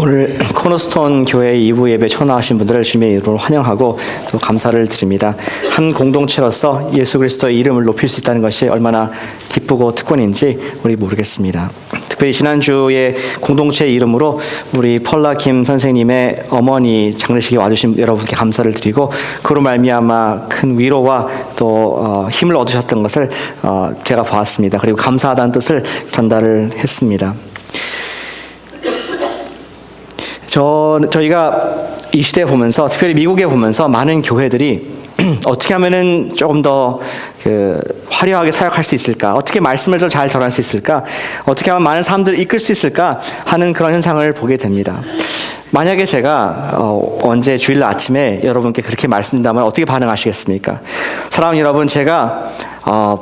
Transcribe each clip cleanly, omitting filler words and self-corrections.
오늘 코너스톤 교회 2부 예배 초나하신 분들을 주님의 이름으로 환영하고 또 감사를 드립니다. 한 공동체로서 예수 그리스도의 이름을 높일 수 있다는 것이 얼마나 기쁘고 특권인지 우리 모르겠습니다. 특별히 지난주에 공동체 이름으로 우리 펄라 김 선생님의 어머니 장례식에 와주신 여러분께 감사를 드리고 그로 말미암아 큰 위로와 또 힘을 얻으셨던 것을 제가 보았습니다. 그리고 감사하다는 뜻을 전달을 했습니다. 저희가 이 시대에 보면서, 특별히 미국에 보면서 많은 교회들이 어떻게 하면은 조금 더 화려하게 사역할 수 있을까? 어떻게 말씀을 좀 잘 전할 수 있을까? 어떻게 하면 많은 사람들을 이끌 수 있을까? 하는 그런 현상을 보게 됩니다. 만약에 제가 언제 주일 아침에 여러분께 그렇게 말씀드린다면 어떻게 반응하시겠습니까? 사랑하는 여러분, 제가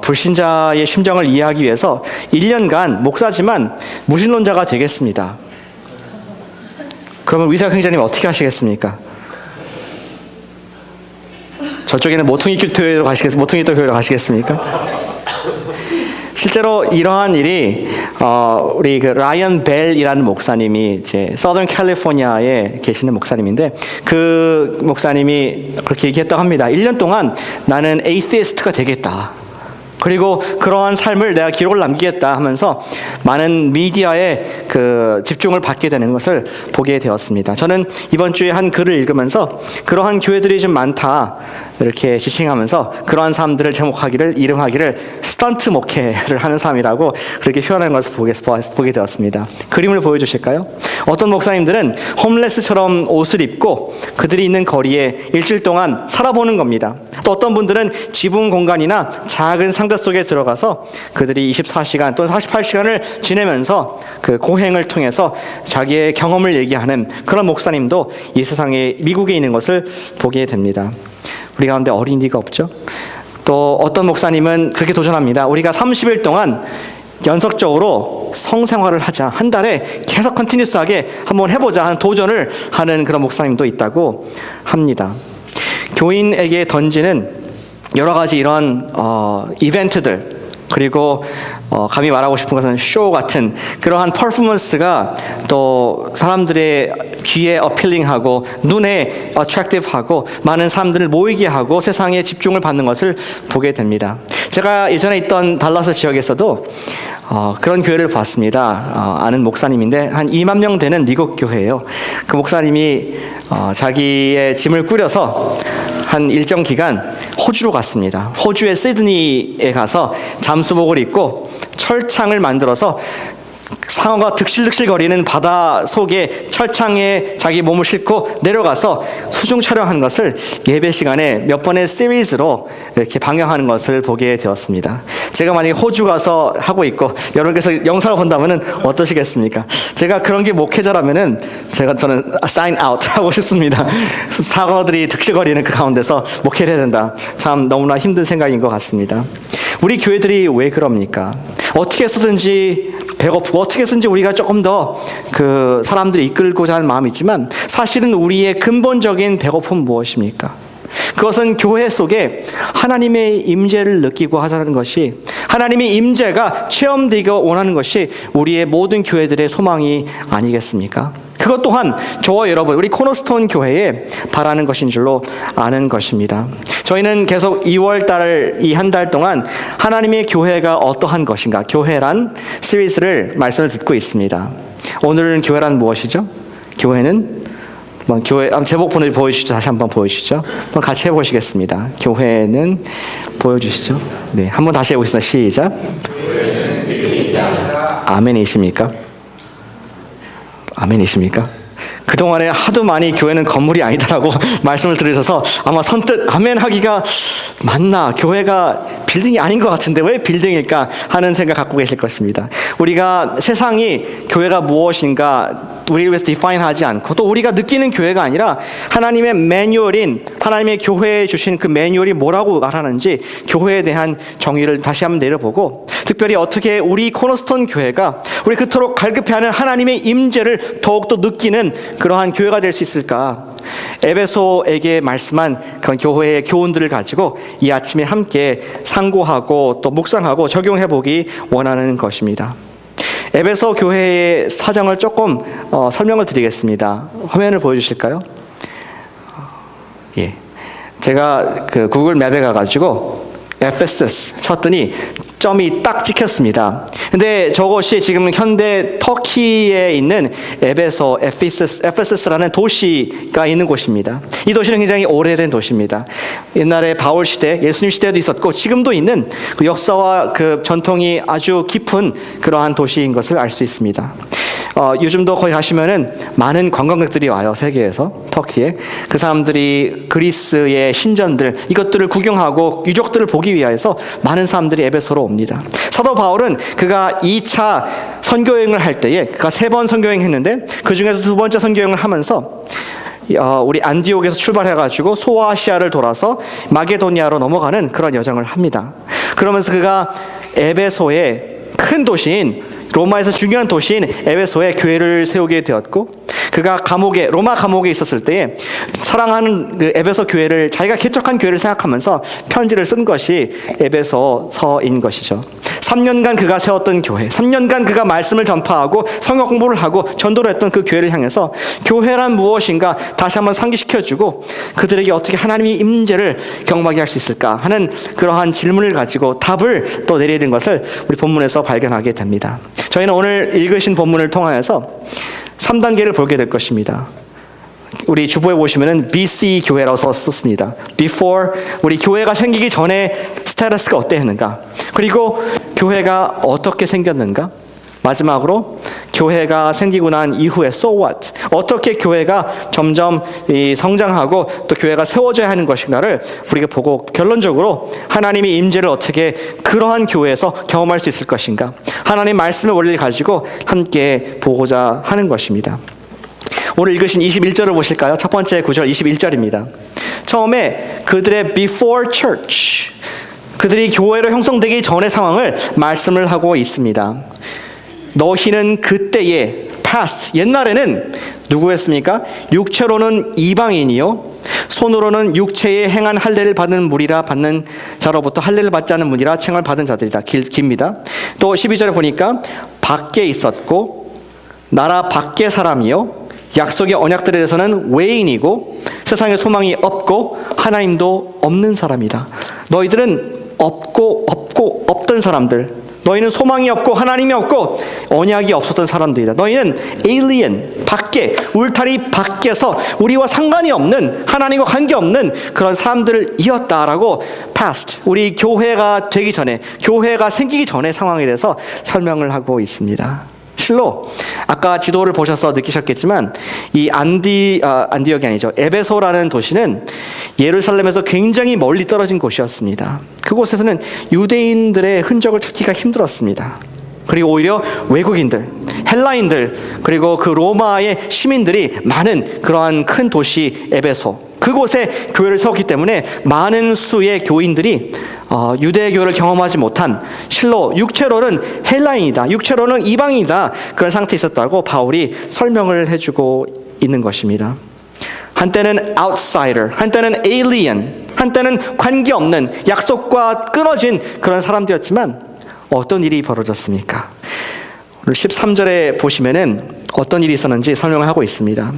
불신자의 심정을 이해하기 위해서 1년간 목사지만 무신론자가 되겠습니다. 그러면 의사행자님 어떻게 하시겠습니까? 저쪽에는 모퉁이 교회로 가시겠습니까? 실제로 이러한 일이 우리 그 라이언 벨이라는 목사님이 이제 서던 캘리포니아에 계시는 목사님인데 그 목사님이 그렇게 얘기했다고 합니다. 1년 동안 나는 에이세이스트가 되겠다. 그리고 그러한 삶을 내가 기록을 남기겠다 하면서 많은 미디어에 집중을 받게 되는 것을 보게 되었습니다. 저는 이번 주에 한 글을 읽으면서 그러한 교회들이 좀 많다 이렇게 지칭하면서 그러한 사람들을 이름하기를 스턴트 목회를 하는 사람이라고 그렇게 표현하는 것을 보게 되었습니다. 그림을 보여주실까요? 어떤 목사님들은 홈레스처럼 옷을 입고 그들이 있는 거리에 일주일 동안 살아보는 겁니다. 또 어떤 분들은 지붕 공간이나 작은 상자 속에 들어가서 그들이 24시간 또는 48시간을 지내면서 그 고행을 통해서 자기의 경험을 얘기하는 그런 목사님도 이 세상에 미국에 있는 것을 보게 됩니다. 우리 가운데 어린이가 없죠? 또 어떤 목사님은 그렇게 도전합니다. 우리가 30일 동안 연속적으로 성생활을 하자. 한 달에 계속 컨티뉴스하게 한번 해보자 하는 도전을 하는 그런 목사님도 있다고 합니다. 교인에게 던지는 여러 가지 이런 이벤트들, 그리고 감히 말하고 싶은 것은 쇼 같은 그러한 퍼포먼스가 또 사람들의 귀에 어필링하고 눈에 어트랙티브하고 많은 사람들을 모이게 하고 세상에 집중을 받는 것을 보게 됩니다. 제가 예전에 있던 달라스 지역에서도 그런 교회를 봤습니다. 아는 목사님인데 한 2만 명 되는 미국 교회예요. 그 목사님이 자기의 짐을 꾸려서 한 일정 기간 호주로 갔습니다. 호주의 시드니에 가서 잠수복을 입고 철창을 만들어서 상어가 득실득실거리는 바다 속에 철창에 자기 몸을 싣고 내려가서 수중 촬영한 것을 예배 시간에 몇 번의 시리즈로 이렇게 방영하는 것을 보게 되었습니다. 제가 만약에 호주 가서 하고 있고 여러분께서 영상을 본다면 어떠시겠습니까? 제가 그런 게 목회자라면은 저는 sign out 하고 싶습니다. 상어들이 득실거리는 그 가운데서 목회를 해야 된다. 참 너무나 힘든 생각인 것 같습니다. 우리 교회들이 왜 그럽니까? 어떻게 해서든지 배고프고 어떻게 해서든지 우리가 조금 더 사람들을 이끌고자 하는 마음이 있지만 사실은 우리의 근본적인 배고픔은 무엇입니까? 그것은 교회 속에 하나님의 임재를 느끼고 하자는 것이, 하나님의 임재가 체험되기를 원하는 것이 우리의 모든 교회들의 소망이 아니겠습니까? 그것 또한 저와 여러분, 우리 코너스톤 교회에 바라는 것인 줄로 아는 것입니다. 저희는 계속 2월 이 한 달 동안 하나님의 교회가 어떠한 것인가, 교회란 시리즈를 말씀을 듣고 있습니다. 오늘은 교회란 무엇이죠? 교회는 교회 제목 보여주시죠. 다시 한번 보여주시죠. 한번 같이 해보시겠습니다. 교회는 보여주시죠. 네, 한번 다시 해보겠습니다. 시작. 아멘이십니까? 아멘이십니까? 그동안에 하도 많이 교회는 건물이 아니다라고 말씀을 들으셔서 아마 선뜻 아멘 하기가 맞나? 교회가 빌딩이 아닌 것 같은데 왜 빌딩일까? 하는 생각 갖고 계실 것입니다. 우리가 세상이 교회가 무엇인가 우리를 위해서 디파인하지 않고 또 우리가 느끼는 교회가 아니라 하나님의 매뉴얼인 하나님의 교회에 주신 그 매뉴얼이 뭐라고 말하는지 교회에 대한 정의를 다시 한번 내려보고 특별히 어떻게 우리 코너스톤 교회가 우리 그토록 갈급해하는 하나님의 임재를 더욱더 느끼는 그러한 교회가 될 수 있을까? 에베소에게 말씀한 그런 교회의 교훈들을 가지고 이 아침에 함께 상고하고 또 묵상하고 적용해보기 원하는 것입니다. 에베소 교회의 사정을 조금 설명을 드리겠습니다. 화면을 보여주실까요? 예, 제가 그 구글 맵에 가가지고 에페소스 쳤더니 점이 딱 찍혔습니다. 근데 저것이 지금 현대 터키에 있는 에페소스라는 도시가 있는 곳입니다. 이 도시는 굉장히 오래된 도시입니다. 옛날에 바울 시대, 예수님 시대에도 있었고 지금도 있는 그 역사와 그 전통이 아주 깊은 그러한 도시인 것을 알 수 있습니다. 요즘도 거기 가시면은 많은 관광객들이 와요. 세계에서 터키에. 그 사람들이 그리스의 신전들 이것들을 구경하고 유적들을 보기 위해서 많은 사람들이 에베소로 옵니다. 사도 바울은 그가 2차 선교여행을 할 때에 그가 3번 선교여행했는데 그 중에서 2번째 선교여행을 하면서 우리 안디옥에서 출발해가지고 소아시아를 돌아서 마게도니아로 넘어가는 그런 여정을 합니다. 그러면서 그가 에베소의 큰 도시인 로마에서 중요한 도시인 에베소에 교회를 세우게 되었고 그가 로마 감옥에 있었을 때에 사랑하는 그 에베소 교회를 자기가 개척한 교회를 생각하면서 편지를 쓴 것이 에베소서인 것이죠. 3년간 그가 세웠던 교회, 3년간 그가 말씀을 전파하고 성경 공부를 하고 전도를 했던 그 교회를 향해서 교회란 무엇인가 다시 한번 상기시켜주고 그들에게 어떻게 하나님의 임재를 경험하게 할 수 있을까 하는 그러한 질문을 가지고 답을 또 내리는 것을 우리 본문에서 발견하게 됩니다. 저희는 오늘 읽으신 본문을 통하여서 3단계를 보게 될 것입니다. 우리 주보에 보시면은 BC 교회라고 썼습니다. Before, 우리 교회가 생기기 전에 스테이터스가 어땠는가? 그리고 교회가 어떻게 생겼는가? 마지막으로 교회가 생기고 난 이후에 So what? 어떻게 교회가 점점 성장하고 또 교회가 세워져야 하는 것인가를 우리가 보고 결론적으로 하나님의 임재를 어떻게 그러한 교회에서 경험할 수 있을 것인가? 하나님 말씀의 원리를 가지고 함께 보고자 하는 것입니다. 오늘 읽으신 21절을 보실까요? 첫 번째 구절 21절입니다. 처음에 그들의 before church, 그들이 교회로 형성되기 전의 상황을 말씀을 하고 있습니다. 너희는 그때에 past, 옛날에는 누구였습니까? 육체로는 이방인이요 손으로는 육체에 행한 할례를 받는 무리라 받는 자로부터 할례를 받지 않는 무리라 칭을 받은 자들이라. 깁니다. 또 12절에 보니까 밖에 있었고 나라 밖의 사람이요 약속의 언약들에 대해서는 외인이고 세상에 소망이 없고 하나님도 없는 사람이다. 너희들은 없던 사람들, 너희는 소망이 없고 하나님이 없고 언약이 없었던 사람들이다. 너희는 alien, 밖에, 울타리 밖에서 우리와 상관이 없는, 하나님과 관계없는 그런 사람들이었다라고 past, 우리 교회가 되기 전에, 교회가 생기기 전의 상황에 대해서 설명을 하고 있습니다. 실로 아까 지도를 보셔서 느끼셨겠지만 이 안디옥이 아니죠. 에베소라는 도시는 예루살렘에서 굉장히 멀리 떨어진 곳이었습니다. 그곳에서는 유대인들의 흔적을 찾기가 힘들었습니다. 그리고 오히려 외국인들, 헬라인들, 그리고 그 로마의 시민들이 많은 그러한 큰 도시 에베소, 그곳에 교회를 세웠기 때문에 많은 수의 교인들이 유대교를 경험하지 못한, 실로 육체로는 헬라인이다, 육체로는 이방인이다, 그런 상태에 있었다고 바울이 설명을 해주고 있는 것입니다. 한때는 outsider, 한때는 alien, 한때는 관계없는, 약속과 끊어진 그런 사람들이었지만 어떤 일이 벌어졌습니까? 오늘 13절에 보시면은 어떤 일이 있었는지 설명을 하고 있습니다.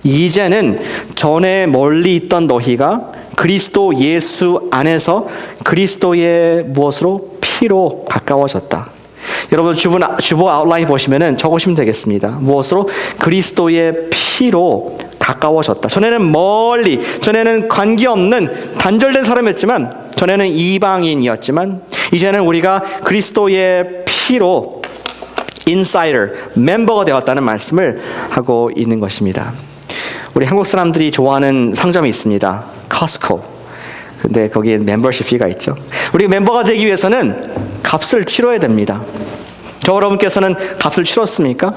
이제는 전에 멀리 있던 너희가 그리스도 예수 안에서 그리스도의 무엇으로? 피로 가까워졌다. 여러분 주보 아웃라인 보시면은 적으시면 되겠습니다. 무엇으로? 그리스도의 피로 가까워졌다. 전에는 멀리, 전에는 관계없는 단절된 사람이었지만, 전에는 이방인이었지만 이제는 우리가 그리스도의 피로 인사이더, 멤버가 되었다는 말씀을 하고 있는 것입니다. 우리 한국 사람들이 좋아하는 상점이 있습니다. 커스코. 근데 거기에 멤버십 피가 있죠. 우리 멤버가 되기 위해서는 값을 치러야 됩니다. 저 여러분께서는 값을 치렀습니까?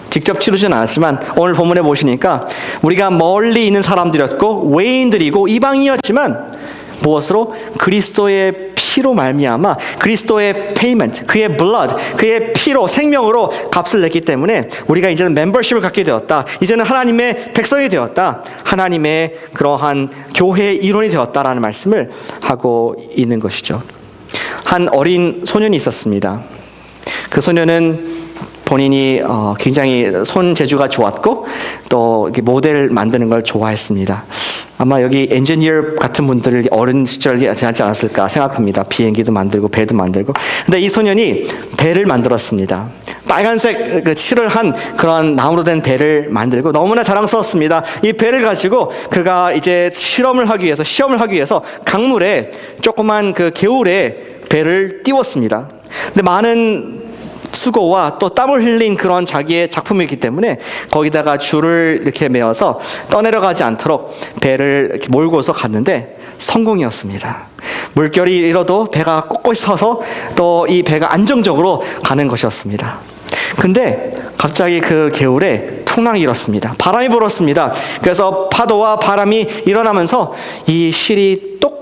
직접 치르진 않았지만 오늘 본문에 보시니까 우리가 멀리 있는 사람들이었고 외인들이고 이방인이었지만 무엇으로? 그리스도의 피로 말미암아 그리스도의 페이먼트, 그의 blood, 그의 피로, 생명으로 값을 냈기 때문에 우리가 이제는 멤버십을 갖게 되었다. 이제는 하나님의 백성이 되었다. 하나님의 그러한 교회의 일원이 되었다라는 말씀을 하고 있는 것이죠. 한 어린 소년이 있었습니다. 그 소녀는 본인이 굉장히 손재주가 좋았고 또 이렇게 모델 만드는 걸 좋아했습니다. 아마 여기 엔지니어 같은 분들 어린 시절이 지나지 않았을까 생각합니다. 비행기도 만들고 배도 만들고. 근데 이 소년이 배를 만들었습니다. 빨간색 칠을 한 그런 나무로 된 배를 만들고 너무나 자랑스러웠습니다. 이 배를 가지고 그가 이제 시험을 하기 위해서 강물에 조그만 그 개울에 배를 띄웠습니다. 근데 많은 수고와 또 땀을 흘린 그런 자기의 작품이기 때문에 거기다가 줄을 이렇게 메어서 떠내려가지 않도록 배를 이렇게 몰고서 갔는데 성공이었습니다. 물결이 일어도 배가 꼿꼿이 서서 또 이 배가 안정적으로 가는 것이었습니다. 근데 갑자기 그 개울에 풍랑이 일었습니다. 바람이 불었습니다. 그래서 파도와 바람이 일어나면서 이 실이 똑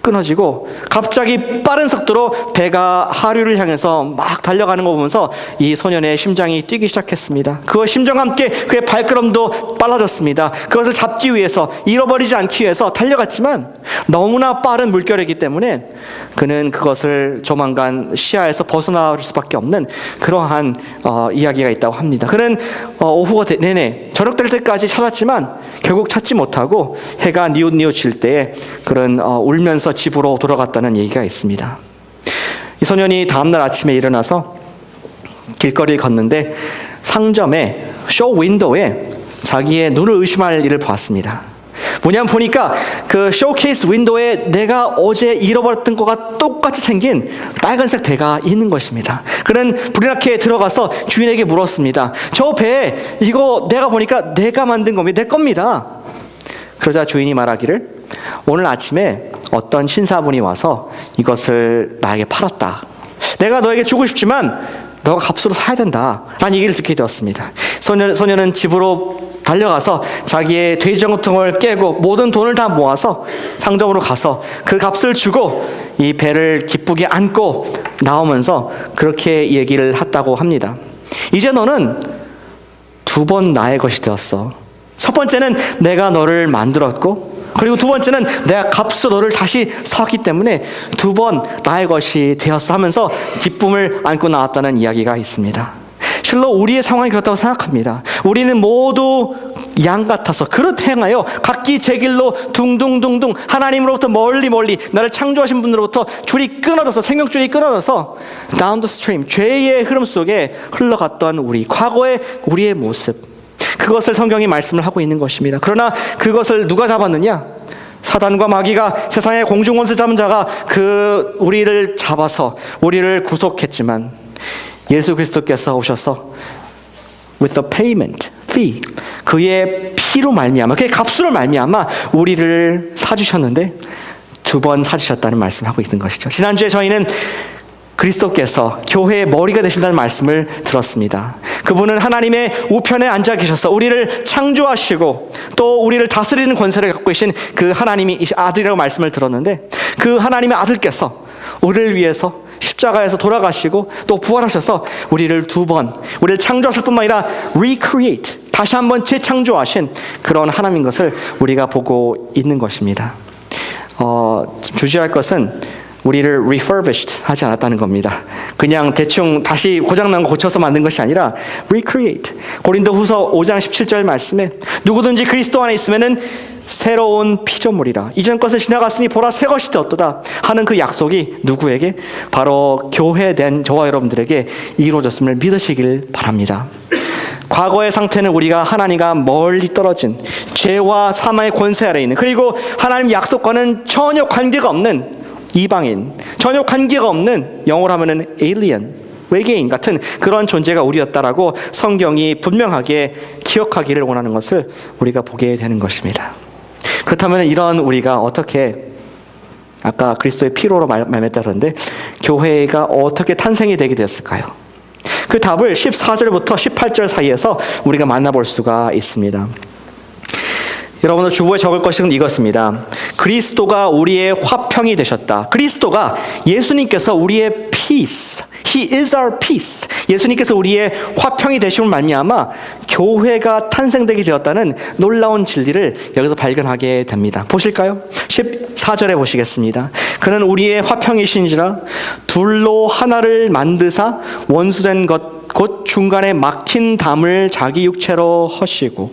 끊어지고 갑자기 빠른 속도로 배가 하류를 향해서 막 달려가는 거 보면서 이 소년의 심장이 뛰기 시작했습니다. 그 심장과 함께 그의 발걸음도 빨라졌습니다. 그것을 잡기 위해서, 잃어버리지 않기 위해서 달려갔지만 너무나 빠른 물결이기 때문에 그는 그것을 조만간 시야에서 벗어나올 수밖에 없는 그러한 이야기가 있다고 합니다. 그는 오후가 내내 저녁될 때까지 찾았지만 결국 찾지 못하고 해가 뉘우칠 때에 그런 울면서 집으로 돌아갔다는 얘기가 있습니다. 이 소년이 다음날 아침에 일어나서 길거리를 걷는데 상점의 쇼 윈도우에 자기의 눈을 의심할 일을 보았습니다. 뭐냐면 보니까 그 쇼케이스 윈도우에 내가 어제 잃어버렸던 것과 똑같이 생긴 빨간색 배가 있는 것입니다. 그는 불이 나게 들어가서 주인에게 물었습니다. 저 배 이거 내가 보니까 내가 만든 겁니다. 내 겁니다. 그러자 주인이 말하기를 오늘 아침에 어떤 신사분이 와서 이것을 나에게 팔았다. 내가 너에게 주고 싶지만 너가 값으로 사야 된다 라는 얘기를 듣게 되었습니다. 소년은 집으로 달려가서 자기의 돼지저금통을 깨고 모든 돈을 다 모아서 상점으로 가서 그 값을 주고 이 배를 기쁘게 안고 나오면서 그렇게 얘기를 했다고 합니다. 이제 너는 두 번 나의 것이 되었어. 첫 번째는 내가 너를 만들었고 그리고 두 번째는 내가 값으로 너를 다시 사왔기 때문에 두 번 나의 것이 되었어 하면서 기쁨을 안고 나왔다는 이야기가 있습니다. 실로 우리의 상황이 그렇다고 생각합니다. 우리는 모두 양 같아서 그릇 행하여 각기 제 길로 둥둥둥둥 하나님으로부터 멀리 나를 창조하신 분으로부터 줄이 끊어져서 생명줄이 끊어져서 down the stream 죄의 흐름 속에 흘러갔던 과거의 우리의 모습, 그것을 성경이 말씀을 하고 있는 것입니다. 그러나 그것을 누가 잡았느냐? 사단과 마귀가, 세상의 공중권세 잡은 자가 우리를 잡아서 우리를 구속했지만 예수 그리스도께서 오셔서 with the payment fee, 그의 피로 말미암아, 그의 값으로 말미암아 우리를 사주셨는데 두 번 사주셨다는 말씀을 하고 있는 것이죠. 지난주에 저희는 그리스도께서 교회의 머리가 되신다는 말씀을 들었습니다. 그분은 하나님의 우편에 앉아 계셔서 우리를 창조하시고 또 우리를 다스리는 권세를 갖고 계신 그 하나님이 아들이라고 말씀을 들었는데 그 하나님의 아들께서 우리를 위해서 십자가에서 돌아가시고 또 부활하셔서 우리를 우리를 창조하실 뿐만 아니라 recreate, 다시 한번 재창조하신 그런 하나님인 것을 우리가 보고 있는 것입니다. 주시할 것은 우리를 refurbished 하지 않았다는 겁니다. 그냥 대충 다시 고장난 거 고쳐서 만든 것이 아니라 recreate. 고린도후서 5장 17절 말씀에 누구든지 그리스도 안에 있으면은 새로운 피조물이라 이전 것을 지나갔으니 보라 새 것이 되었도다 하는 그 약속이 누구에게? 바로 교회된 저와 여러분들에게 이루어졌음을 믿으시길 바랍니다. 과거의 상태는 우리가 하나님과 멀리 떨어진 죄와 사망의 권세 아래 있는, 그리고 하나님 약속과는 전혀 관계가 없는 이방인, 전혀 관계가 없는, 영어로 하면은 alien, 외계인 같은 그런 존재가 우리였다라고 성경이 분명하게 기억하기를 원하는 것을 우리가 보게 되는 것입니다. 그렇다면 이런 우리가 어떻게, 아까 그리스도의 피로로 말했다 그러는데 교회가 어떻게 탄생이 되게 되었을까요? 그 답을 14절부터 18절 사이에서 우리가 만나볼 수가 있습니다. 여러분들 주보에 적을 것은 이것입니다. 그리스도가 우리의 화평이 되셨다. 그리스도가, 예수님께서 우리의 peace, He is our peace. 예수님께서 우리의 화평이 되심을 말미암아 교회가 탄생되게 되었다는 놀라운 진리를 여기서 발견하게 됩니다. 보실까요? 14절에 보시겠습니다. 그는 우리의 화평이신지라 둘로 하나를 만드사 원수된 것 곧 중간에 막힌 담을 자기 육체로 허시고.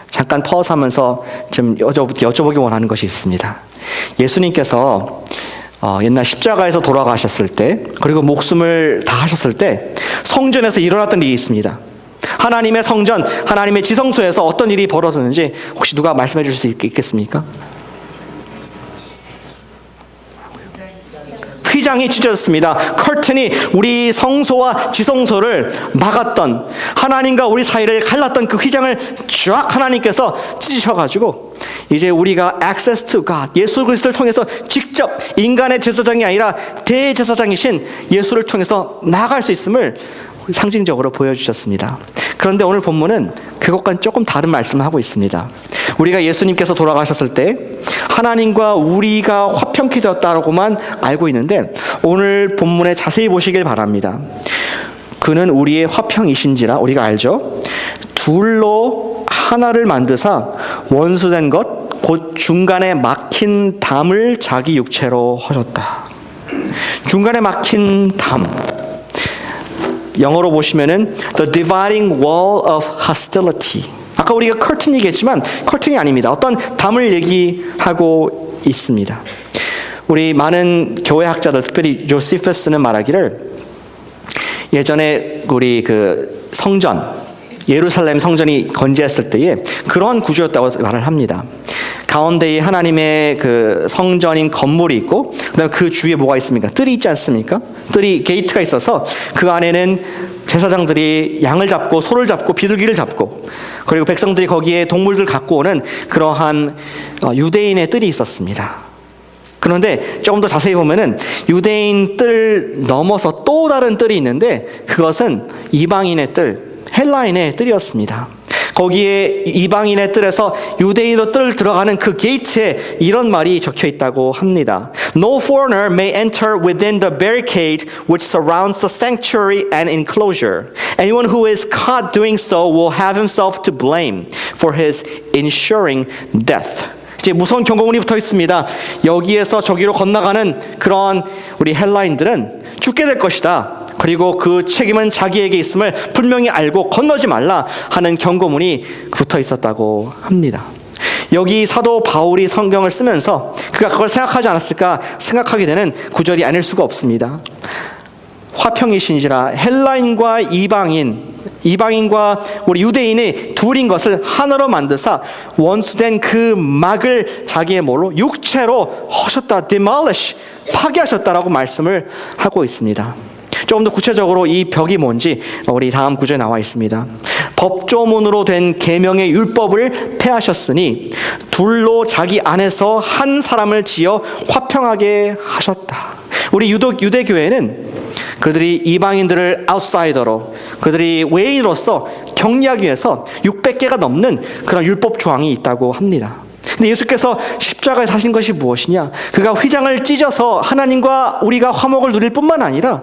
잠깐 퍼스하면서 좀 여쭤보기 원하는 것이 있습니다. 예수님께서 옛날 십자가에서 돌아가셨을 때, 그리고 목숨을 다하셨을 때 성전에서 일어났던 일이 있습니다. 하나님의 성전, 하나님의 지성소에서 어떤 일이 벌어졌는지 혹시 누가 말씀해 주실 수 있겠습니까? 휘장이 찢어졌습니다. 커튼이 우리 성소와 지성소를 막았던, 하나님과 우리 사이를 갈랐던 그 휘장을 쫙 하나님께서 찢으셔가지고 이제 우리가 access to God, 예수 그리스도를 통해서 직접 인간의 제사장이 아니라 대제사장이신 예수를 통해서 나아갈 수 있음을 상징적으로 보여주셨습니다. 그런데 오늘 본문은 그것과는 조금 다른 말씀을 하고 있습니다. 우리가 예수님께서 돌아가셨을 때 하나님과 우리가 화평케 되었다고만 알고 있는데, 오늘 본문에 자세히 보시길 바랍니다. 그는 우리의 화평이신지라, 우리가 알죠? 둘로 하나를 만드사 원수된 것 곧 중간에 막힌 담을 자기 육체로 하셨다. 중간에 막힌 담, 영어로 보시면은 the dividing wall of hostility. 아까 우리가 커튼 얘기했지만 커튼이 아닙니다. 어떤 담을 얘기하고 있습니다. 우리 많은 교회 학자들, 특별히 조시퍼스는 말하기를, 예전에 우리 그 성전, 예루살렘 성전이 건재했을 때에 그러한 구조였다고 말을 합니다. 가운데에 하나님의 그 성전인 건물이 있고, 그다음에 그 주위에 뭐가 있습니까? 뜰이 있지 않습니까? 뜰이, 게이트가 있어서 그 안에는 제사장들이 양을 잡고 소를 잡고 비둘기를 잡고, 그리고 백성들이 거기에 동물들 갖고 오는 그러한 유대인의 뜰이 있었습니다. 그런데 조금 더 자세히 보면은 유대인 뜰 넘어서 또 다른 뜰이 있는데, 그것은 이방인의 뜰, 헬라인의 뜰이었습니다. 거기에 이방인의 뜰에서 유대인으로 뜰 들어가는 그 게이트에 이런 말이 적혀 있다고 합니다. No foreigner may enter within the barricade which surrounds the sanctuary and enclosure. Anyone who is caught doing so will have himself to blame for his ensuring death. 이제 무서운 경고문이 붙어 있습니다. 여기에서 저기로 건너가는 그런 우리 헬라인들은 죽게 될 것이다. 그리고 그 책임은 자기에게 있음을 분명히 알고 건너지 말라 하는 경고문이 붙어 있었다고 합니다. 여기 사도 바울이 성경을 쓰면서 그가 그걸 생각하지 않았을까 생각하게 되는 구절이 아닐 수가 없습니다. 화평이신지라, 헬라인과 이방인과 우리 유대인이 둘인 것을 하나로 만드사 원수된 그 막을 자기의 뭘로? 육체로 허셨다, demolish, 파괴하셨다라고 말씀을 하고 있습니다. 조금 더 구체적으로 이 벽이 뭔지 우리 다음 구절에 나와 있습니다. 법조문으로 된 계명의 율법을 폐하셨으니 둘로 자기 안에서 한 사람을 지어 화평하게 하셨다. 우리 유대교회는 그들이 이방인들을 아웃사이더로, 그들이 외인으로서 격리하기 위해서 600개가 넘는 그런 율법 조항이 있다고 합니다. 근데 예수께서 십자가에 사신 것이 무엇이냐? 그가 휘장을 찢어서 하나님과 우리가 화목을 누릴 뿐만 아니라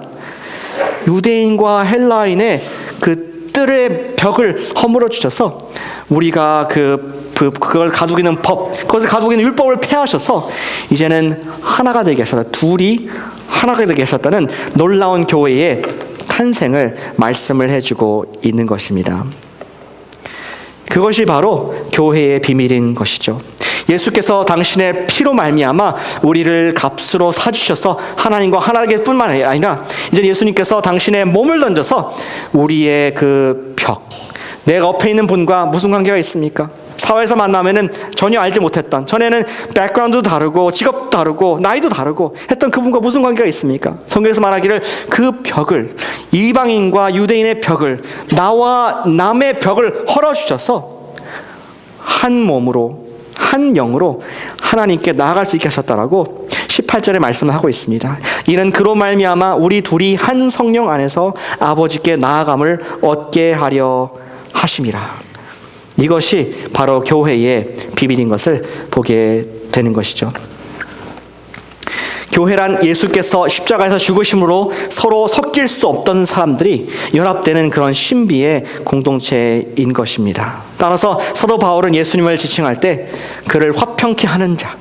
유대인과 헬라인의 그 뜰의 벽을 허물어 주셔서 우리가 그걸 가두고 있는 법, 그것을 가두고 있는 율법을 폐하셔서 이제는 하나가 되게 하셨다. 둘이 하나가 되게 하셨다는 놀라운 교회의 탄생을 말씀을 해주고 있는 것입니다. 그것이 바로 교회의 비밀인 것이죠. 예수께서 당신의 피로 말미암아 우리를 값으로 사주셔서 하나님과 하나되게 뿐만 아니라 이제 예수님께서 당신의 몸을 던져서 우리의 그 벽, 내가 옆에 있는 분과 무슨 관계가 있습니까? 사회에서 만나면은 전혀 알지 못했던, 전에는 백그라운드도 다르고 직업도 다르고 나이도 다르고 했던 그분과 무슨 관계가 있습니까? 성경에서 말하기를 그 벽을, 이방인과 유대인의 벽을, 나와 남의 벽을 헐어주셔서 한 몸으로, 한 영으로 하나님께 나아갈 수 있게 하셨다라고 18절에 말씀을 하고 있습니다. 이는 그로 말미암아 우리 둘이 한 성령 안에서 아버지께 나아감을 얻게 하려 하심이라. 이것이 바로 교회의 비밀인 것을 보게 되는 것이죠. 교회란 예수께서 십자가에서 죽으심으로 서로 섞일 수 없던 사람들이 연합되는 그런 신비의 공동체인 것입니다. 따라서 사도 바울은 예수님을 지칭할 때 그를 화평케 하는 자,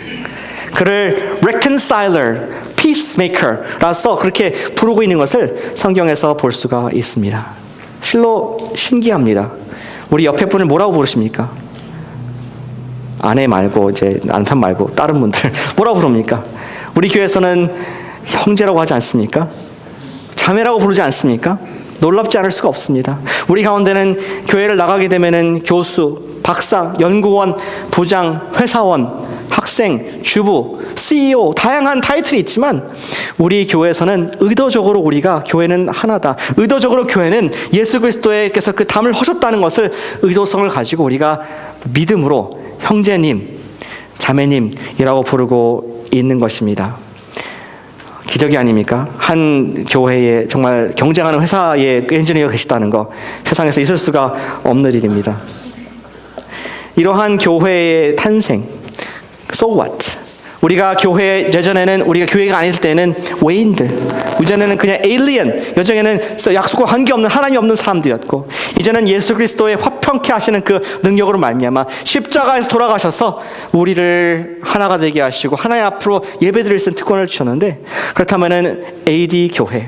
그를 reconciler, peacemaker라서 그렇게 부르고 있는 것을 성경에서 볼 수가 있습니다. 실로 신기합니다. 우리 옆에 분을 뭐라고 부르십니까? 아내 말고 이제 남편 말고 다른 분들 뭐라고 부릅니까? 우리 교회에서는 형제라고 하지 않습니까? 자매라고 부르지 않습니까? 놀랍지 않을 수가 없습니다. 우리 가운데는 교회를 나가게 되면은 교수, 박사, 연구원, 부장, 회사원, 학생, 주부, CEO 다양한 타이틀이 있지만 우리 교회에서는 의도적으로 우리가 교회는 하나다. 의도적으로 교회는 예수 그리스도께서 그 담을 허셨다는 것을 의도성을 가지고 우리가 믿음으로 형제님, 자매님이라고 부르고 있는 것입니다. 기적이 아닙니까? 한 교회에 정말 경쟁하는 회사에 엔지니어가 계시다는 거 세상에서 있을 수가 없는 일입니다. 이러한 교회의 탄생, so what? 우리가 교회 예전에는 우리가 교회가 아닐 때는 외인들, 이전에는 그냥 alien, 예전에는 약속과 관계없는 하나님 없는 사람들이었고 이제는 예수 그리스도의 화평케 하시는 그 능력으로 말미암아 십자가에서 돌아가셔서 우리를 하나가 되게 하시고 하나님 앞으로 예배드릴 수 있는 특권을 주셨는데 그렇다면은 AD 교회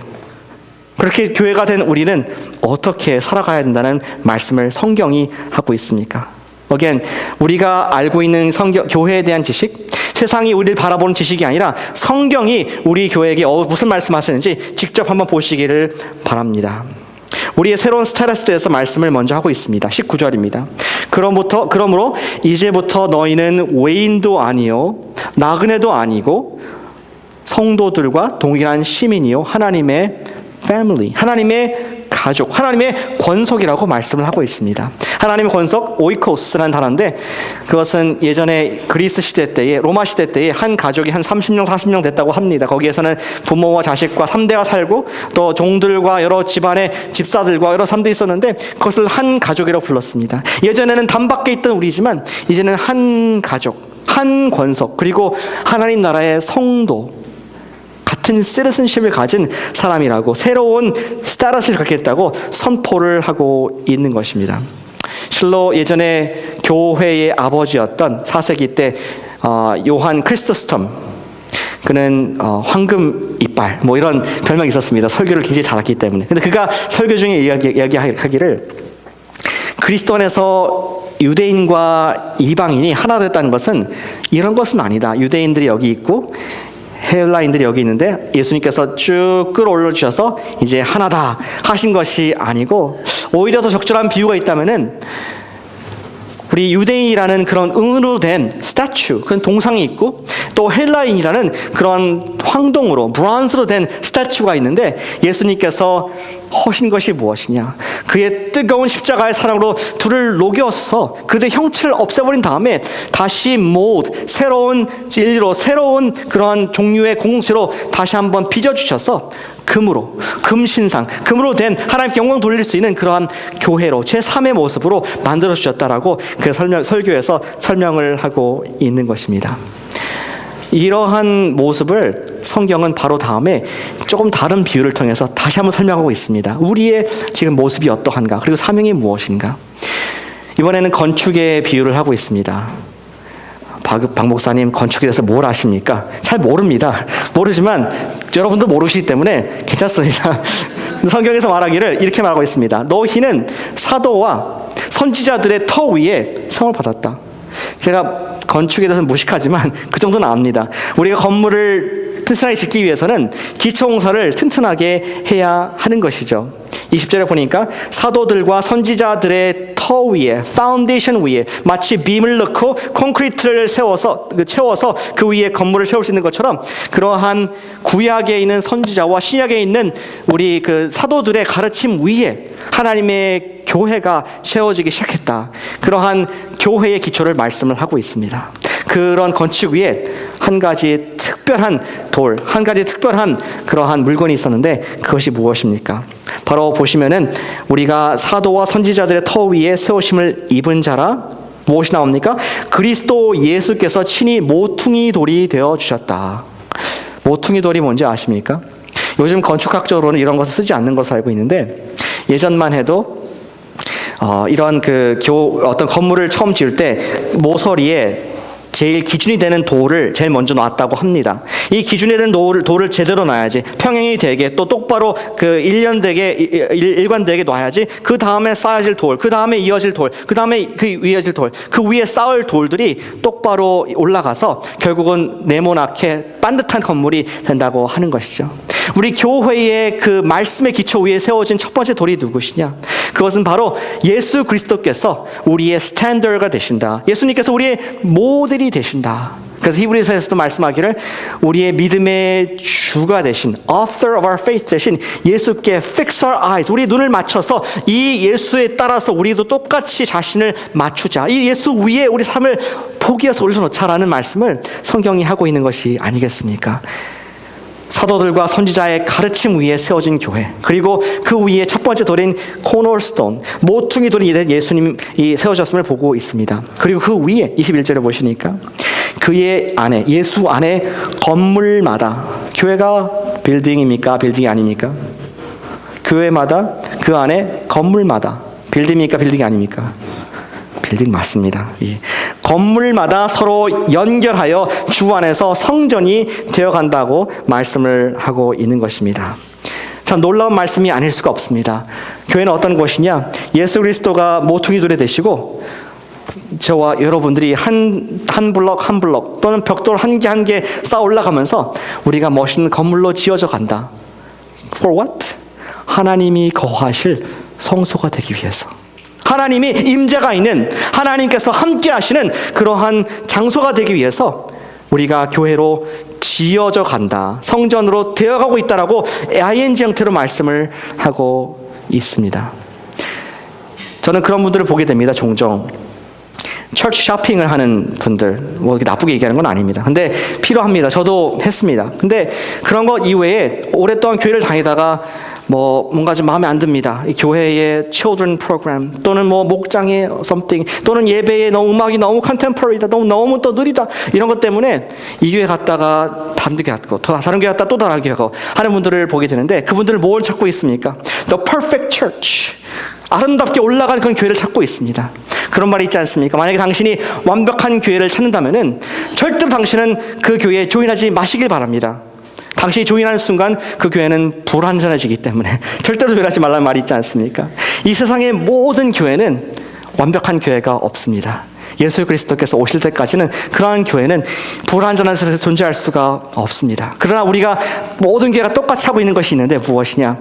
그렇게 교회가 된 우리는 어떻게 살아가야 된다는 말씀을 성경이 하고 있습니까? Again, 우리가 알고 있는 교회에 대한 지식, 세상이 우리를 바라보는 지식이 아니라 성경이 우리 교회에게 무슨 말씀하시는지 직접 한번 보시기를 바랍니다. 우리의 새로운 스테레스에 대해서 말씀을 먼저 하고 있습니다. 19절입니다. 그러므로 이제부터 너희는 외인도 아니요 나그네도 아니고 성도들과 동일한 시민이요 하나님의 family, 하나님의 가족, 하나님의 권속이라고 말씀을 하고 있습니다. 하나님의 권속, 오이코스라는 단어인데 그것은 예전에 그리스 시대 때에 로마 시대 때에 한 가족이 한 30명, 40명 됐다고 합니다. 거기에서는 부모와 자식과 3대가 살고 또 종들과 여러 집안의 집사들과 여러 사람들이 있었는데 그것을 한 가족이라고 불렀습니다. 예전에는 담밖에 있던 우리지만 이제는 한 가족, 한 권속, 그리고 하나님 나라의 성도 같은 시티즌십을 가진 사람이라고 새로운 스타러스를 갖겠다고 선포를 하고 있는 것입니다. 실로 예전에 교회의 아버지였던 4세기 때 요한 크리스토스톰 그는 황금 이빨 뭐 이런 별명이 있었습니다. 설교를 굉장히 잘했기 때문에. 근데 그가 설교 중에 이야기하기를 그리스도 안에서 유대인과 이방인이 하나 됐다는 것은 이런 것은 아니다. 유대인들이 여기 있고 헬라인들이 여기 있는데 예수님께서 쭉 끌어올려 주셔서 이제 하나다 하신 것이 아니고 오히려 더 적절한 비유가 있다면은 우리 유대인이라는 그런 은으로 된 스태츄, 그런 동상이 있고 또 헬라인이라는 그런 황동으로 브론즈로 된 스태츄가 있는데 예수님께서 하신 것이 무엇이냐? 그의 뜨거운 십자가의 사랑으로 둘을 녹여서 그들의 형체를 없애버린 다음에 다시 새로운 진리로 새로운 그런 종류의 공동체로 다시 한번 빚어주셔서 금신상, 금으로 된 하나님께 영광 돌릴 수 있는 그러한 교회로 제3의 모습으로 만들어 주셨다라고 그 설교에서 설명을 하고 있는 것입니다. 이러한 모습을 성경은 바로 다음에 조금 다른 비유를 통해서 다시 한번 설명하고 있습니다. 우리의 지금 모습이 어떠한가? 그리고 사명이 무엇인가? 이번에는 건축의 비유를 하고 있습니다. 박 목사님 건축에 대해서 뭘 아십니까? 잘 모릅니다. 모르지만 여러분도 모르시기 때문에 괜찮습니다. 성경에서 말하기를 이렇게 말하고 있습니다. 너희는 사도와 선지자들의 터 위에 성을 받았다. 제가 건축에 대해서 무식하지만 그 정도는 압니다. 우리가 건물을 튼튼하게 짓기 위해서는 기초공사를 튼튼하게 해야 하는 것이죠. 20절에 보니까 사도들과 선지자들의 터 위에, 파운데이션 위에 마치 빔을 넣고 콘크리트를 채워서 그 위에 건물을 세울 수 있는 것처럼 그러한 구약에 있는 선지자와 신약에 있는 우리 그 사도들의 가르침 위에 하나님의 교회가 세워지기 시작했다. 그러한 교회의 기초를 말씀을 하고 있습니다. 그런 건축 위에 한 가지 특별한 돌, 한 가지 특별한 그러한 물건이 있었는데 그것이 무엇입니까? 바로 보시면은 우리가 사도와 선지자들의 터 위에 세우심을 입은 자라 무엇이 나옵니까? 그리스도 예수께서 친히 모퉁이 돌이 되어 주셨다. 모퉁이 돌이 뭔지 아십니까? 요즘 건축학적으로는 이런 것을 쓰지 않는 것으로 알고 있는데, 예전만 해도 이런 어떤 건물을 처음 지을 때 모서리에 제일 기준이 되는 돌을 제일 먼저 놨다고 합니다. 이 기준이 되는 돌을 제대로 놔야지, 평행이 되게 또 똑바로 일관되게 놔야지, 그 다음에 쌓아질 돌, 그 다음에 이어질 돌, 그 다음에 이어질 돌, 그 위에 쌓을 돌들이 똑바로 올라가서 결국은 네모나게 반듯한 건물이 된다고 하는 것이죠. 우리 교회의 그 말씀의 기초 위에 세워진 첫 번째 돌이 누구시냐? 그것은 바로 예수 그리스도께서 우리의 스탠더드가 되신다. 예수님께서 우리의 모델이 되신다. 그래서 히브리서에서도 말씀하기를 우리의 믿음의 주가 되신, author of our faith 되신 예수께 fix our eyes, 우리의 눈을 맞춰서 이 예수에 따라서 우리도 똑같이 자신을 맞추자. 이 예수 위에 우리 삶을 포기해서 올려놓자라는 말씀을 성경이 하고 있는 것이 아니겠습니까? 사도들과 선지자의 가르침 위에 세워진 교회, 그리고 그 위에 첫 번째 돌인 코너스톤, 모퉁이 돌이 된 예수님이 세워졌음을 보고 있습니다. 그리고 그 위에 21절을 보시니까 그의 안에, 예수 안에 건물마다, 교회가 빌딩입니까? 빌딩이 아닙니까? 교회마다 그 안에 건물마다 빌딩입니까? 빌딩이 아닙니까? 빌딩 맞습니다. 예. 건물마다 서로 연결하여 주 안에서 성전이 되어간다고 말씀을 하고 있는 것입니다. 참 놀라운 말씀이 아닐 수가 없습니다. 교회는 어떤 곳이냐? 예수 그리스도가 모퉁이 돌이 되시고 저와 여러분들이 한 블럭 한 블럭 또는 벽돌 한 개 한 개 쌓아 올라가면서 우리가 멋있는 건물로 지어져 간다. For what? 하나님이 거하실 성소가 되기 위해서, 하나님이 임재가 있는, 하나님께서 함께 하시는 그러한 장소가 되기 위해서 우리가 교회로 지어져 간다, 성전으로 되어가고 있다라고 ing 형태로 말씀을 하고 있습니다. 저는 그런 분들을 보게 됩니다. 종종 처치 쇼핑을 하는 분들, 뭐 나쁘게 얘기하는 건 아닙니다. 근데 필요합니다. 저도 했습니다. 근데 그런 것 이외에 오랫동안 교회를 다니다가 뭔가 좀 마음에 안 듭니다. 이 교회의 children program 또는 목장의 something 또는 예배의 음악이 너무 contemporary다, 너무 또 느리다, 이런 것 때문에 이 교회 갔다가 다른 교회 갔고 또 다른 교회 갔다 또 다른 교회 가고 하는 분들을 보게 되는데, 그분들을 뭘 찾고 있습니까? The perfect church, 아름답게 올라간 그런 교회를 찾고 있습니다. 그런 말이 있지 않습니까? 만약에 당신이 완벽한 교회를 찾는다면은 절대로 당신은 그 교회에 조인하지 마시길 바랍니다. 당신이 조인하는 순간 그 교회는 불완전해지기 때문에 절대로 조인하지 말라는 말이 있지 않습니까? 이 세상의 모든 교회는 완벽한 교회가 없습니다. 예수 그리스도께서 오실 때까지는 그러한 교회는 불완전한 세상에서 존재할 수가 없습니다. 그러나 우리가 모든 교회가 똑같이 하고 있는 것이 있는데 무엇이냐?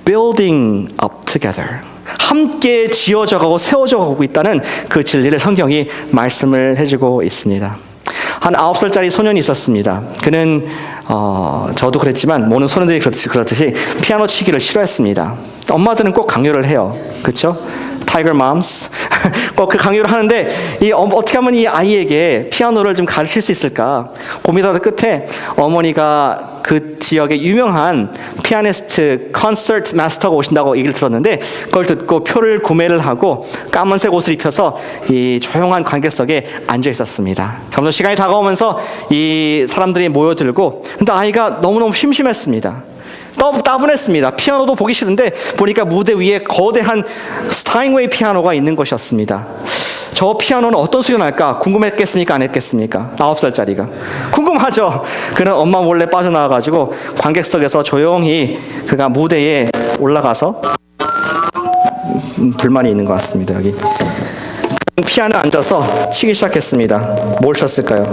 Building up together, 함께 지어져 가고 세워져 가고 있다는 그 진리를 성경이 말씀을 해주고 있습니다. 한 9살짜리 소년이 있었습니다. 그는 저도 그랬지만 모든 소년들이 그렇듯이 피아노 치기를 싫어했습니다. 엄마들은 꼭 강요를 해요. 그렇죠? 타이거 맘스 꼭 그 강요를 하는데 어떻게 하면 이 아이에게 피아노를 좀 가르칠 수 있을까 고민하다 끝에 어머니가 그 지역의 유명한 피아니스트 콘서트 마스터가 오신다고 얘기를 들었는데, 그걸 듣고 표를 구매를 하고 까만색 옷을 입혀서 이 조용한 관객석에 앉아 있었습니다. 점점 시간이 다가오면서 이 사람들이 모여들고, 근데 아이가 너무너무 심심했습니다. 따분했습니다. 피아노도 보기 싫은데 보니까 무대 위에 거대한 스타인웨이 피아노가 있는 것이었습니다. 저 피아노는 어떤 소리가 날까 궁금했겠습니까? 안 했겠습니까? 9살짜리가 궁금하죠. 그는 엄마 몰래 빠져나와가지고 관객석에서 조용히 그가 무대에 올라가서 불만이 있는 것 같습니다. 여기 피아노에 앉아서 치기 시작했습니다. 뭘 쳤을까요?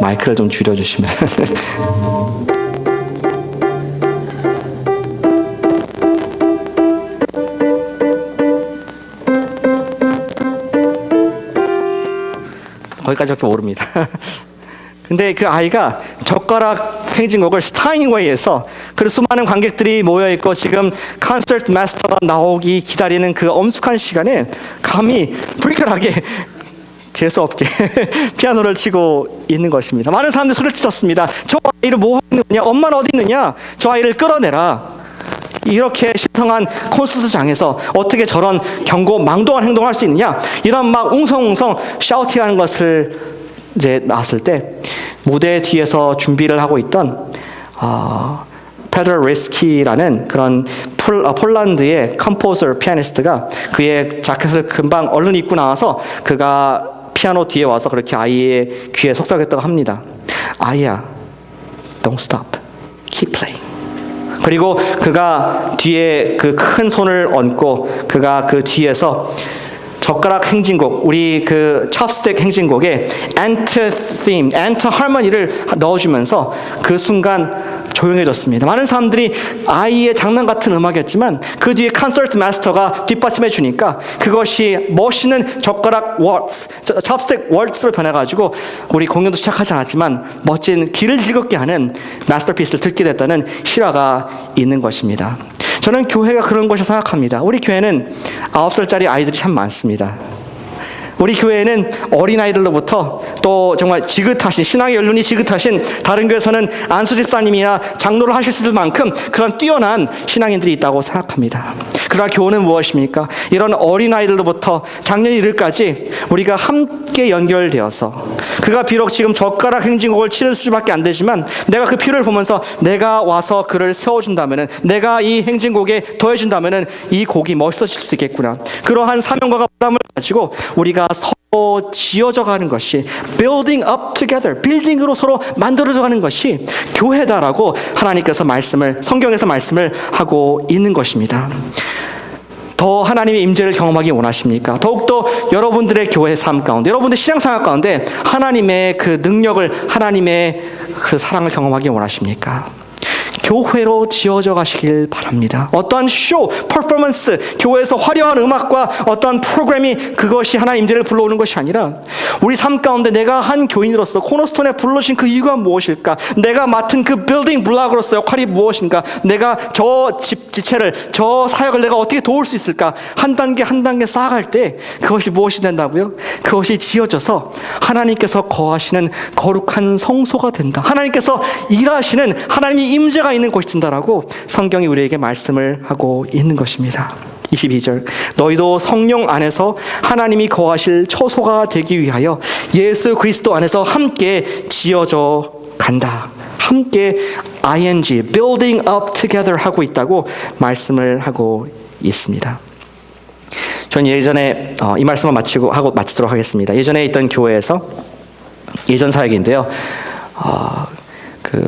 마이크를 좀 줄여주시면 거기까지밖에 모릅니다. 근데 그 아이가 젓가락 행진곡을 스타인웨이에서, 그래서 수많은 관객들이 모여있고 지금 콘서트 마스터가 나오기 기다리는 그 엄숙한 시간에 감히 불쾌하게 재수 없게 피아노를 치고 있는 것입니다. 많은 사람들이 소리를 치셨습니다. 저 아이를 뭐 하는 거냐? 엄마는 어디 있느냐? 저 아이를 끌어내라. 이렇게 신성한 콘서트장에서 어떻게 저런 경고망동한 행동을 할 수 있느냐? 이런 막 웅성웅성 샤우팅하는 것을 이제 나왔을 때 무대 뒤에서 준비를 하고 있던 페더 리스키라는 그런 폴란드의 컴포저 피아니스트가 그의 자켓을 금방 얼른 입고 나와서 그가 피아노 뒤에 와서 그렇게 아이의 귀에 속삭였다고 합니다. 아이야, don't stop, keep playing. 그리고 그가 뒤에 그 큰 손을 얹고 그가 그 뒤에서 젓가락 행진곡, 우리 그 찹스틱 행진곡에 엔트 theme, 엔트 하모니를 넣어주면서 그 순간 조용해졌습니다. 많은 사람들이 아이의 장난 같은 음악이었지만 그 뒤에 콘서트 마스터가 뒷받침해 주니까 그것이 멋있는 젓가락 월츠, 찹스틱 월츠로 변해가지고 우리 공연도 시작하지 않았지만 멋진 귀를 즐겁게 하는 마스터피스를 듣게 됐다는 실화가 있는 것입니다. 저는 교회가 그런 것이라고 생각합니다. 우리 교회는 9살짜리 아이들이 참 많습니다. 우리 교회는 어린아이들로부터 또 정말 지긋하신, 신앙의 연륜이 지긋하신, 다른 교회에서는 안수 집사님이나 장로를 하실 수 있을 만큼 그런 뛰어난 신앙인들이 있다고 생각합니다. 그러나 교회는 무엇입니까? 이런 어린아이들로부터 장년이들까지 우리가 함께 연결되어서 그가 비록 지금 젓가락 행진곡을 치를 수밖에 안 되지만 내가 그 필요를 보면서 내가 와서 그를 세워준다면은, 내가 이 행진곡에 더해준다면은 이 곡이 멋있어질 수 있겠구나. 그러한 사명과 부담을 가지고 우리가 서로 지어져 가는 것이 building up together, 빌딩으로 서로 만들어져 가는 것이 교회다라고 하나님께서 성경에서 말씀을 하고 있는 것입니다. 더 하나님의 임재를 경험하기 원하십니까? 더욱더 여러분들의 교회 삶 가운데, 여러분들의 신앙생활 가운데 하나님의 그 능력을, 하나님의 그 사랑을 경험하기 원하십니까? 교회로 지어져 가시길 바랍니다. 어떠한 쇼, 퍼포먼스, 교회에서 화려한 음악과 어떠한 프로그램이 그것이 하나님의 임재를 불러오는 것이 아니라 우리 삶 가운데 내가 한 교인으로서 코너스톤에 불러주신 그 이유가 무엇일까? 내가 맡은 그 빌딩 블락으로서 역할이 무엇인가? 내가 저 지체를, 저 사역을 내가 어떻게 도울 수 있을까? 한 단계 한 단계 쌓아갈 때 그것이 무엇이 된다고요? 그것이 지어져서 하나님께서 거하시는 거룩한 성소가 된다. 하나님께서 일하시는 하나님의 임재가 있는 곳이 된다라고 성경이 우리에게 말씀을 하고 있는 것입니다. 22절, 너희도 성령 안에서 하나님이 거하실 처소가 되기 위하여 예수 그리스도 안에서 함께 지어져 간다. 함께 ing, building up together 하고 있다고 말씀을 하고 있습니다. 전 예전에 이 말씀을 마치도록 하겠습니다. 예전에 있던 교회에서 예전 사역인데요.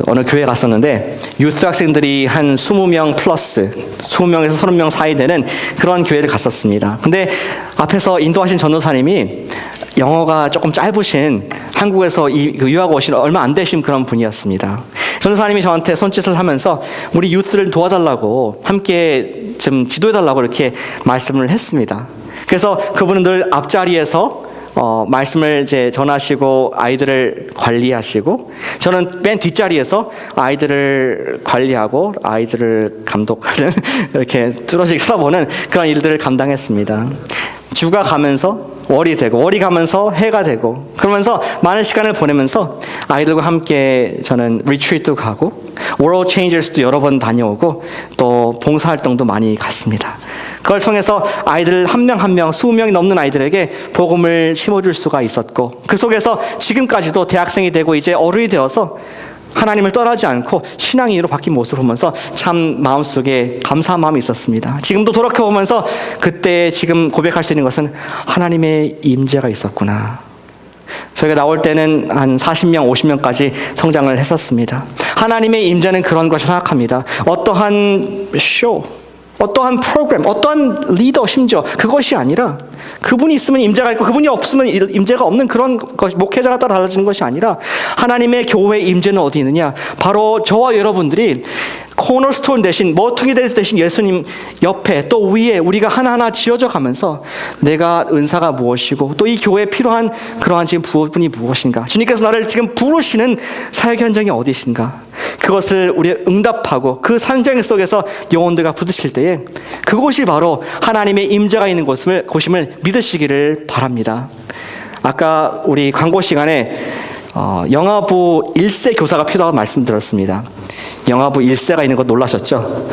어느 교회에 갔었는데 유스 학생들이 한 20명 플러스 20명에서 30명 사이 되는 그런 교회를 갔었습니다. 근데 앞에서 인도하신 전도사님이 영어가 조금 짧으신, 한국에서 유학 오신 얼마 안 되신 그런 분이었습니다. 전도사님이 저한테 손짓을 하면서 우리 유스를 도와달라고, 함께 좀 지도해달라고 이렇게 말씀을 했습니다. 그래서 그분은 늘 앞자리에서 말씀을 이제 전하시고 아이들을 관리하시고, 저는 맨 뒷자리에서 아이들을 관리하고 아이들을 감독하는 이렇게 뚜렷이 쳐다보는 그런 일들을 감당했습니다. 주가 가면서 월이 되고, 월이 가면서 해가 되고, 그러면서 많은 시간을 보내면서 아이들과 함께 저는 리트리트도 가고 World Changers도 여러 번 다녀오고 또 봉사활동도 많이 갔습니다. 그걸 통해서 아이들 한 명 한 명, 20명이 넘는 아이들에게 복음을 심어줄 수가 있었고, 그 속에서 지금까지도 대학생이 되고 이제 어른이 되어서 하나님을 떠나지 않고 신앙인으로 바뀐 모습을 보면서 참 마음속에 감사한 마음이 있었습니다. 지금도 돌아보면서 그때 지금 고백할 수 있는 것은 하나님의 임재가 있었구나. 저희가 나올 때는 한 40명, 50명까지 성장을 했었습니다. 하나님의 임재는 그런 것을 생각합니다. 어떠한 쇼, 어떠한 프로그램, 어떠한 리더, 심지어 그것이 아니라 그분이 있으면 임재가 있고 그분이 없으면 임재가 없는 그런 것, 목회자가 따라 달라지는 것이 아니라 하나님의 교회의 임재는 어디 있느냐? 바로 저와 여러분들이 코너스톤 대신, 모퉁이 대신 예수님 옆에 또 위에 우리가 하나하나 지어져 가면서 내가 은사가 무엇이고 또 이 교회에 필요한 그러한 지금 부분이 무엇인가, 주님께서 나를 지금 부르시는 사역 현장이 어디신가, 그것을 우리 응답하고 그 산장 속에서 영혼들과 부딪힐 때에 그곳이 바로 하나님의 임재가 있는 곳임을 믿으시기를 바랍니다. 아까 우리 광고 시간에 영화부 1세 교사가 필요하다고 말씀드렸습니다. 영화부 1세가 있는 거 놀라셨죠?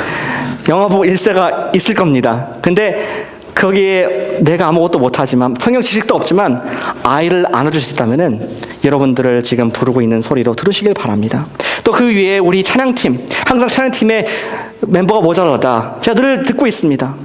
영화부 1세가 있을 겁니다. 근데 거기에 내가 아무것도 못하지만 성경 지식도 없지만 아이를 안아줄 수 있다면은 여러분들을 지금 부르고 있는 소리로 들으시길 바랍니다. 또 그 위에 우리 찬양팀, 항상 찬양팀에 멤버가 모자라다 제가 늘 듣고 있습니다.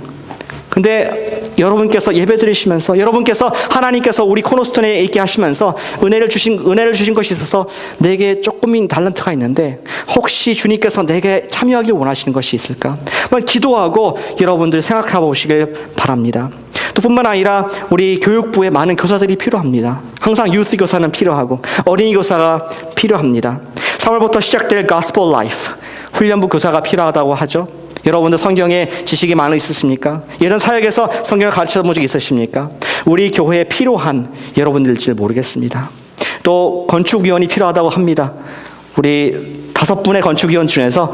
근데 여러분께서 예배 드리시면서, 여러분께서 하나님께서 우리 코너스톤에 있게 하시면서 은혜를 주신 것이 있어서 내게 조금인 달란트가 있는데 혹시 주님께서 내게 참여하길 원하시는 것이 있을까? 한번 기도하고 여러분들 생각해 보시길 바랍니다. 또 뿐만 아니라 우리 교육부에 많은 교사들이 필요합니다. 항상 유스 교사는 필요하고 어린이 교사가 필요합니다. 3월부터 시작될 Gospel Life 훈련부 교사가 필요하다고 하죠. 여러분들 성경에 지식이 많이 있으십니까? 예전 사역에서 성경을 가르쳐 본 적이 있으십니까? 우리 교회에 필요한 여러분들일지 모르겠습니다. 또 건축위원이 필요하다고 합니다. 우리 5분의 건축위원 중에서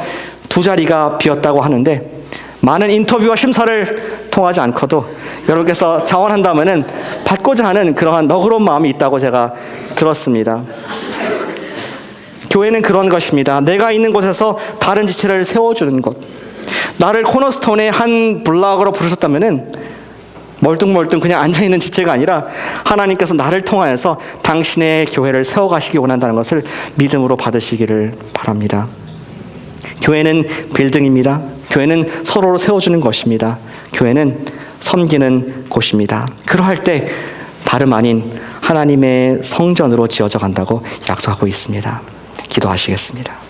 2자리가 비었다고 하는데 많은 인터뷰와 심사를 통하지 않고도 여러분께서 자원한다면은 받고자 하는 그러한 너그러운 마음이 있다고 제가 들었습니다. 교회는 그런 것입니다. 내가 있는 곳에서 다른 지체를 세워주는 것. 나를 코너스톤의 한 블락으로 부르셨다면은 멀뚱멀뚱 그냥 앉아있는 지체가 아니라 하나님께서 나를 통하여서 당신의 교회를 세워가시기 원한다는 것을 믿음으로 받으시기를 바랍니다. 교회는 빌딩입니다. 교회는 서로를 세워주는 것입니다. 교회는 섬기는 곳입니다. 그러할 때 다름 아닌 하나님의 성전으로 지어져 간다고 약속하고 있습니다. 기도하시겠습니다.